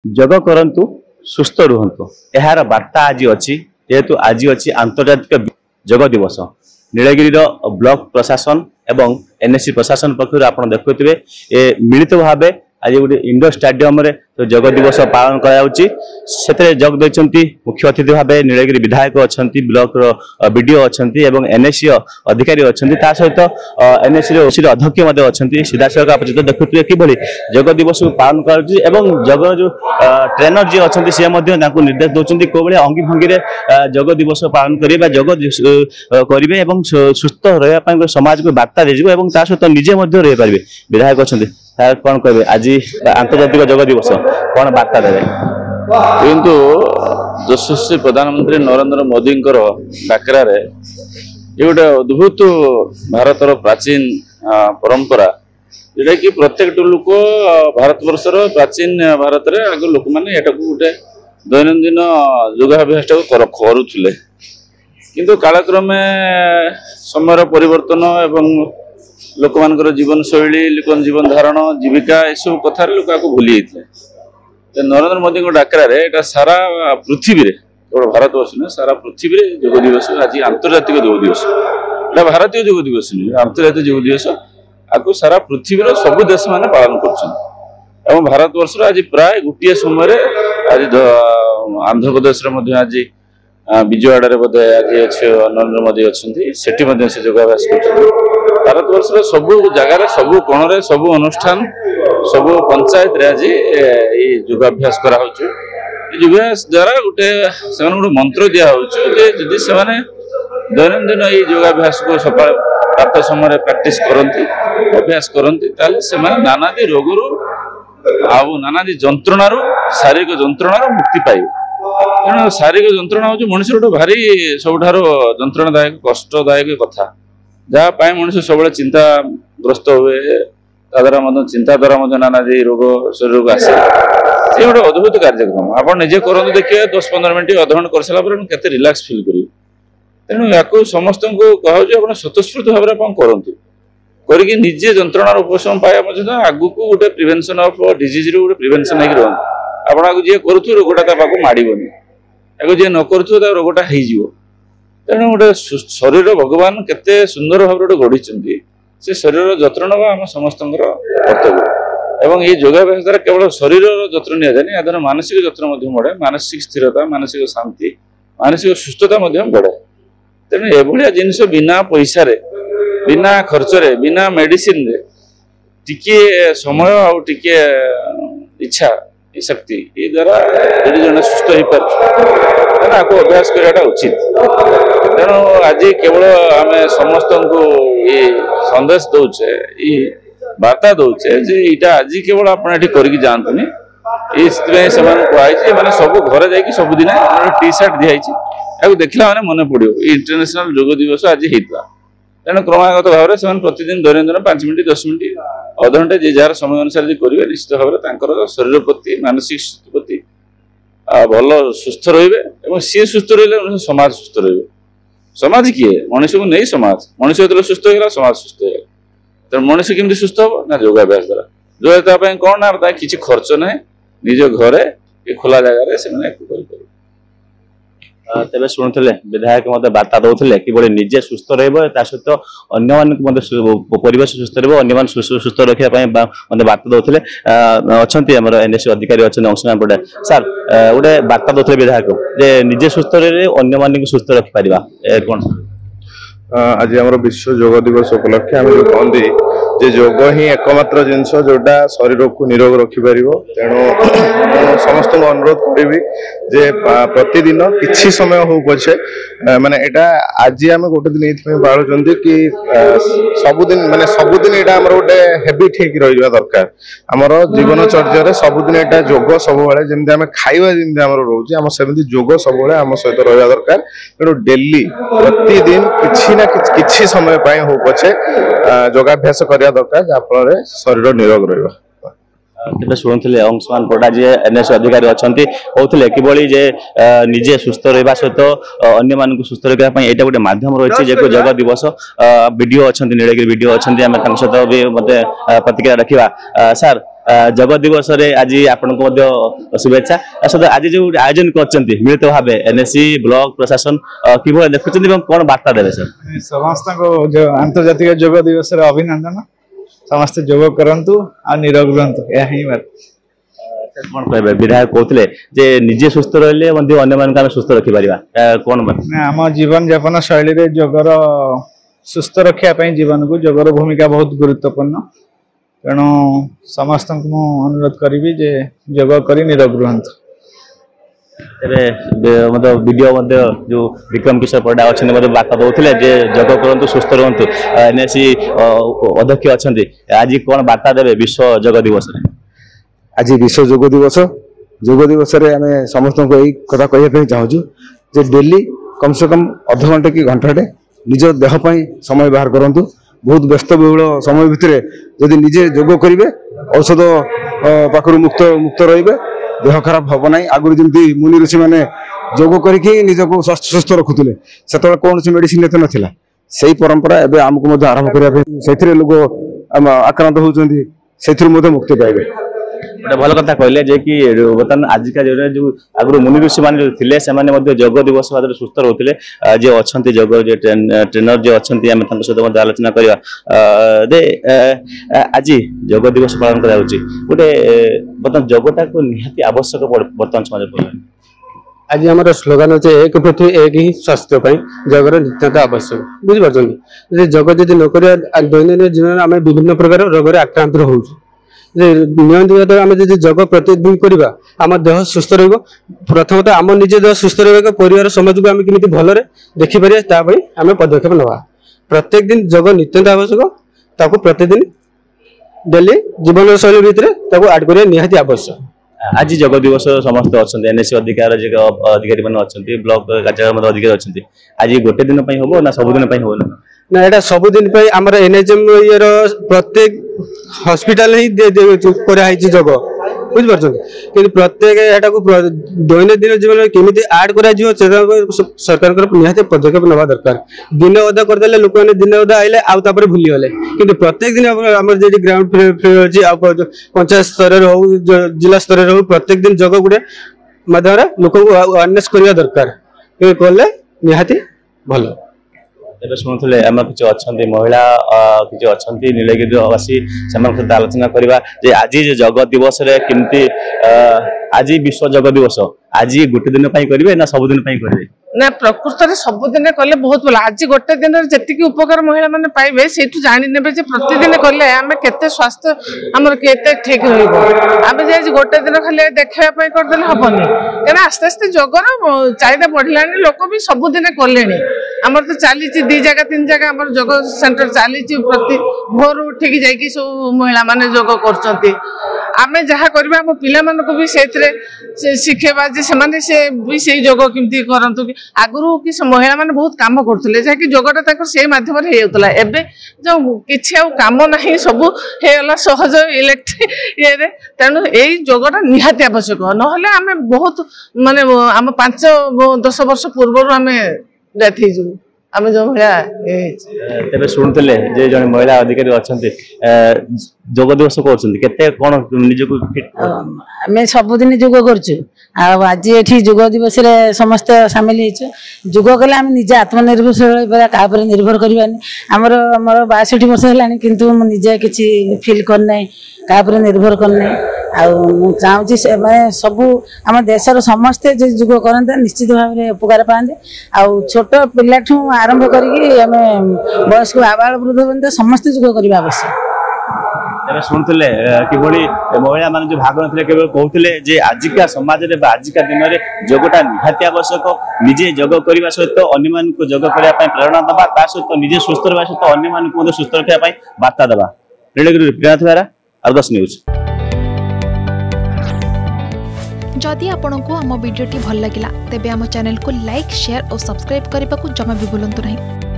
जोग करंतु सुस्थ रुहंतु यार वार्ता आज अच्छी जेहेतु आज अच्छी आंतर्जातिक जोग दिवस नीलगिरी ब्लॉक प्रशासन एवं एनएससी प्रशासन पक्ष आप देखुए ये मिलित भाव आज गोटे इंडोर स्टाडियम रे तो जोग दिवस पालन कर जोग देती मुख्य अतिथि भाव नीलगिरी विधायक अच्छा ब्लॉक बीडीओ अच्छा एनएससी अधिकारी अच्छा सहित एनएससी अध्यक्ष अच्छा सीधा सड़क आप देखुए कि जोग दिवस पालन कर जोग जो ट्रेनर जी अच्छा सी निर्देश दौरान कौ भाई अंगी भंगी जोग दिवस पालन करेंगे जोग करेंगे सुस्थ रहा समाज को बार्ता दे सहित निजे रही पारे विधायक अच्छा सर कौन कहे आज आंतर्जातिक जोग दिवस कौन बार्ता देवे किंतु यशस्वी प्रधानमंत्री नरेंद्र मोदी डाकरा ये गोटे अद्भुत भारतर प्राचीन परंपरा जोटा कि प्रत्येक लोक भारत वर्षर प्राचीन भारत में आग लोक मैंने गोटे दैनंदिन योगाभ्यास करुले किंतु कालक्रमे समय परिवर्तन एवं लोक मान जीवन शैली लोक जीवन धारण जीविका यू कथ लोक भूली जाते नरेंद्र मोदी डाकरा सारा पृथ्वी केवल भारत वर्ष नुहे सारा पृथ्वी जोग दिवस आज आंतर्जातिक जोग दिवस एटा भारतीय जोग दिवस नुहे आंतर्जातिक जोग दिवस आपको सारा पृथ्वी सब देश मान पालन कर भारत वर्ष आज प्राय गोटे समय आज आंध्र प्रदेश आज विजयवाड़ा बोधे आज अच्छे नरेंद्र मोदी अच्छा से योगाभ्यास कर भारत वर्ष सबू जगार सबू कोण सबू अनुष्ठान सबू पंचायत आज योगाभ्यास करा योगाभ्यास द्वारा गोटे मंत्र दिखाई से दैनंदिन ये योगाभ्यास को सका प्रातः समय प्रैक्टिस करती अभ्यास करती नानादी रोगर नानादी जंत्रणा शारीरिक जंत्रणा मुक्ति पाइबे तेणु शारीरिक जंत्रणा हूँ मनुष्य गोटे भारी सबुठ जंत्रणादायक कष्टदायक कथा जहाँ मनुष्य सब चिंताग्रस्त हुए द्वारा चिंता द्वारा नानादी रोग शरीर को आसे ये गोटे अद्भुत कार्यक्रम आप निजे करूँ देखिए 10-15 मिनट अधघंटे कर सारा के रिलैक्स फिल करेंगे तेणु या समस्त को कह स्वतस्फूर्त भाव में करूँ करके निजे जंत्रणा उपशम पाया आगू को गोटे प्रिवेंशन ऑफ डिजीज गोटे प्रिवेंशन होगी रुहत आपको जी करूँ रोगटा माड़बनी या जी न करूँ रोगटा हो तेणु गोटे शरीर भगवान केते सुंदर भाव गढ़ी से शरीर जत्न ना आम समस्त कर्तव्य एवं ये योगाभ्यास द्वारा केवल शरीर जत्न नि जाए या द्वारा मानसिक जत्न बढ़े मानसिक स्थिरता मानसिक शांति मानसिक सुस्थता बढ़े तेणु एभलिया जिनस बिना पैसा बिना खर्च बिना मेडिसिन टिके समय आके इच्छा शक्ति ये द्वारा यदि जन सुस्थ हो पारे आपको अभ्यास कराटा उचित तेणु आज केवल आम समस्त को ये संदेश दौचे ये वार्ता दौचे जे यहाँ आज केवल आपड़ी करके जातुनि ये सब घर जा सबुदिन टी सर्ट दिखाई देखला मैंने मन पड़ो इंटरनेशनल योग दिवस आज होता तेणु क्रमागत भाव में प्रतिदिन दैनंदिन 5 मिनट 10 मिनट अधघंटे जे जार समय अनुसार करेंगे निश्चित भाव में शरीर प्रति मानसिक प्रति भल सुस्थ रे सी सुस्थ रही समाज सुस्थ रे समाज किए मनुष्य को नहीं समाज मनुष्य जो सुस्थ होगा समाज सुस्थ होगा तेणु मनुष्य केमती सुस्थ हम ना योगाभ्यास द्वारा योगा कौन ना किसी खर्च ना निज घरे खोला जगार से तेरे शुणुले विधायक मत वार्ता दौले कि निजे सुस्थ रहित अन्य परिवेश सुस्थ रहा सुस्थ रखापी मतलब वार्ता दौले अच्छा एनएससी अधिकारी अच्छा अंशुमान पड़ा सार गोटे वार्ता दौले विधायक जे निजे सुस्थ रहे अन्य सुस्थ रखिपर कौन आज आम विश्व योग दिवस उपलक्षे आम जो कहते जे योग ही एकमात्र जिनस जोटा शरीर को निरोग रखिपर तेणु समस्त अनुरोध करी जे प्रतिदिन किसी समय हो पछे माने एटा आज आम गोटे दिन ये पालुं कि सबुदिन माने सबुदिन यहाँ गोटे हेबिट हो दरकार आमर जीवनचर्या सबुदिन यहाँ योग सब जमी आम खाଇବା जमी आम रोचे आम सेमती योग सब आम सहित रहा दरकार तेणु डेली प्रतिदिन किसी समय हो पछे योगाभ्यास करने दरकार जहाँफल शरीर निरोग रहा तेज शुणुले अंशुमान परिडा जी एनएससी अधिकारी अच्छा कहते किभली जे निजे सुस्थ रहा सहित अन्य मान सुस्थ रखा यहाँ गोटे मध्यम रही है जग दिवस वीडियो अच्छा नीलगिरी वीडियो अच्छा आम सहित भी मत प्रतिक्रिया रखा सार जग दिवस आज आपण शुभेच्छा सहित आज जो आयोजन कर मिलित भाव एनएससी ब्लॉक प्रशासन कि देखुं कौन वार्ता देवे सर समस्त आंतर्जातिक योग दिवस अभिनंदन समस्त योग करंतु आ निरोग रहंतु या ही बात कौन कहबे विधायक कहते जे निजे सुस्थ रहिले अन्य मान सुस्थ रखि परिबा कौन आम जीवन यापन शैली रे योगर सुस्थ रखिया पई जीवन को योगर भूमिका बहुत गुरुत्वपूर्ण तेणु समस्त को अनुरोध करी जे योग करी निरोग रहंतु मतलब वीडियो जो विक्रम किशोर परिडा अच्छे मतलब बार्ता दौले जे जग करूँ सुस्थ रुहतु एनएससी अध्यक्ष अच्छा आज कौन वार्ता देवे विश्व जग दिवस आज विश्व योग दिवस आम समस्त को यही कथा कहना चाहूँ जे डेली कम से कम अध घंटे कि घंटाटे निज देहपाई समय बाहर करूँ बहुत व्यस्त बहुल समय भितर जदि निजे योग करेंगे औषध पाखर मुक्त मुक्त रे देह खराब हम ना आगुरी जमी मुनि ऋषि मैंने योग करके निजक सुस्थ रखुले से कौन सी मेडिसिन एत नाला से परंपरा एवं आमको आरंभ करने लोक आक्रांत होती मुक्ति पाइबे गोटे भल कथा कहले जे कि बर्तमान आजिका जो आगु मुनि ऋषि मैंने थे से योग दिवस भाव सुस्थ रोते जे अच्छा योग ट्रेनर जो अच्छा आम सहित आलोचना करवा दे आज योग दिवस पालन कर गोटे बर्तमान योगटा को निहाती आवश्यक बर्तमान समाज आज आम स्लोगान अच्छे एक पृथ्वी एक ही स्वास्थ्य जगर नित्यता आवश्यक बुझीपार जग जब नक दैनन्दिन जीवन आम विभिन्न प्रकार रोग आक्रांत हो नियमित भाव आम जो जग प्रतिदिन करवा आम देह सुस्थ प्रथमतः आम निजे देह सुस्थ रहा परिवार समाज को आम केमी भलरे देखिपर आम पदक्षेप नवा प्रत्येक दिन जग नित्यंत आवश्यक प्रतिदिन डेली जीवन शैली भितर आड कर निहाती आवश्यक आज जग दिवस समस्त अच्छा एनएससी अधिकारी मैंने अच्छा ब्लॉक कार्यालय अधिकारी अच्छा आज गोटे दिन हम ना सबुदिन हम ना यहाँ सबुदिन आम एनएचएम प्रत्येक हॉस्पिटल ही कराई जग बुझीपार कि प्रत्येक यहाँ दैनन्दिन जीवन में केमी आड कर सरकार निहाती पदक्षेप नवा दरकार दिन अदा करदे लोक मैंने दिन अदा आइले आउे भूली गले कि प्रत्येक दिन आम जो ग्राउंड फ्लोर अच्छी पंचायत स्तर हो जिला स्तर हो प्रत्येक दिन जग गुड़े मध्यम लोक अवेयरनेस करवा दरकार कले निहाती भल ଏବେ ଶୁଣୁଥିଲେ ଆମେ କିଛି ଅଛନ୍ତି ମହିଳା କିଛି ଅଛନ୍ତି ନୀଳଗିରିବାସୀ ସେମାନଙ୍କ ସହିତ ଆଲୋଚନା କରିବା ଯେ ଆଜି ଜଗ ଦିବସରେ କେମିତି ଆଜି ବିଶ୍ୱ ଜଗ ଦିବସ ଆଜି ଗୋଟେ ଦିନ ପାଇଁ କରିବେ ନା ସବୁଦିନ ପାଇଁ କରିବେ ना प्रकृत में सबुदिन कले बहुत भल आज गोटे दिन जी उपकार महिला मैंने पाइबे से जाने प्रतिदिन कले आम के स्वास्थ्य आम के ठीक रम गोटे दिन खाली देखापी करदे हेनी क्या आस्ते आस्ते जगर चाहिदा बढ़ला लोक भी सबुदिन कले आमर तो चली दी जगह तीन जगह आम जग सेंटर चली प्रति भोर उठिक जाकि सब महिला मैंने योग कर जहाँ करवा आम पिला को भी से शिखेबा से योग केमती करतु आगु कि महिला मैंने बहुत कम करते जहाँकि योगटा से मध्यम होता एवं जो किसी आम ना सब होगा सहज इलेक्ट्रिक ये तेणु यही योगटा निहाती आवश्यक ना आम बहुत माने आम 5-10 वर्ष पूर्व आम डेथ हो आम जो तेरे शुणुले जे जन महिला अधिकारी अच्छा योग दिवस करते कौन निजक आम सबुदिन योग कर आज ये योग दिवस समस्त सामिल योग कले आम निजे आत्मनिर्भरशील क्या निर्भर करवानी आमर मोर 62 वर्ष है किंतु मुझे किसी फिल करना क्या निर्भर करना चाहूँ मैं सबू आम देशर समस्ते जो योग करते निश्चित भाव में उपकार पाते आउ छोट पिला आरंभ करके वयस्क आबाल वृद्ध बंद समस्ते योग करने आवश्यक शुणुले किभली महिला मान जो भाग न केवल कहते आजिका समाज में आजिका दिन में योगटा निहाती आवश्यक निजे योग करने सहित अन्य मान योग करने प्रेरणा दबा ता सहित निजे सुस्थ रहा सहित अन्य मान सुस्थ रखा वार्ता दबा नीलगिरी प्रियनाथ बेहरा अर्गस न्यूज जदि आपंक आम भिडी भल लगा तेब आम चैनल को लाइक शेयर और सब्सक्राइब करने को जमा भी भूलु नहीं।